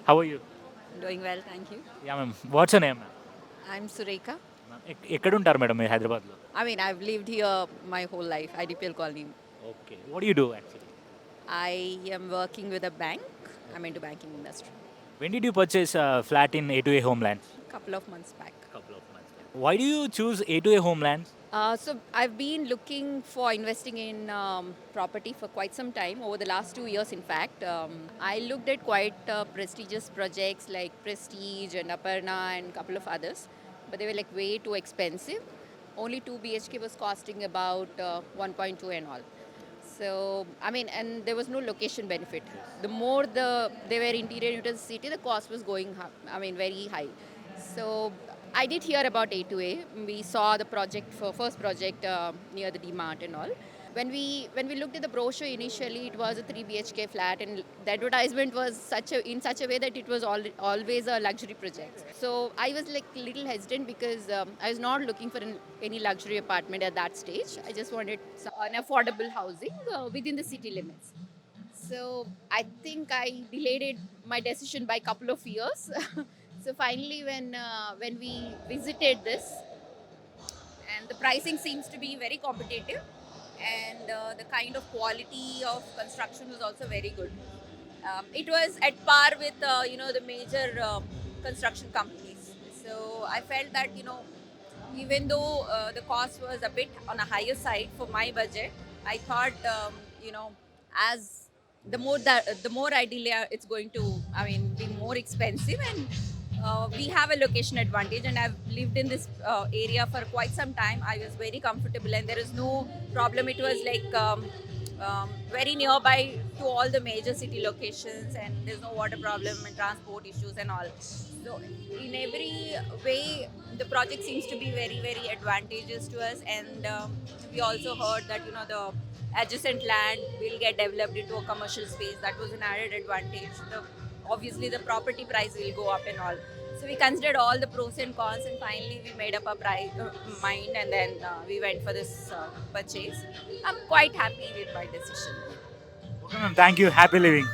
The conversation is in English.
How are you? Doing well, thank you. Yeah ma'am what's your name ma'am? I'm Surekha. ఎక్కడ ఉంటారు madam మీరు హైదరాబాద్లో? I mean, I've lived here my whole life, IDPL colony. Okay. What you do actually? I am working with a bank. I'm into banking industry. When did you purchase flat in A to A home lands? Couple of months back. Couple of months. Why do you choose A to A home lands? So I've been looking for investing in property for quite some time, over the last 2 years, in fact. I looked at quite prestigious projects like Prestige and Aparna and a couple of others, but they were like way too expensive. Only 2 BHK was costing about 1.2 and all. So, I mean, and there was no location benefit. The more they were interior into the city, the cost was going up, I mean, very high. So, I did hear about A2A. We saw the project for first project near the DMart and all. When we looked at the brochure initially, it was a 3 BHK flat, and the advertisement was in such a way that it was always a luxury project. So I was like little hesitant because I was not looking for any luxury apartment at that stage. I just wanted an affordable housing within the city limits. So I think I delayed my decision by a couple of years. So finally, when we visited this, and the pricing seems to be very competitive, and the kind of quality of construction was also very good. It was at par with the major construction companies. So I felt that even though the cost was a bit on a higher side for my budget, I thought as the more I delay, it's going to be more expensive, and we have a location advantage, and I've lived in this area for quite some time. I was very comfortable, and there is no problem. It was like very nearby to all the major city locations, and there's no water problem and transport issues and all. So in every way, the project seems to be very, very advantageous to us, and we also heard that the adjacent land will get developed into a commercial space. That was an added advantage. Obviously the property price will go up and all. So we considered all the pros and cons, and finally we made up our mind, and then we went for this purchase. I'm quite happy with my decision. Okay ma'am, thank you. Happy living.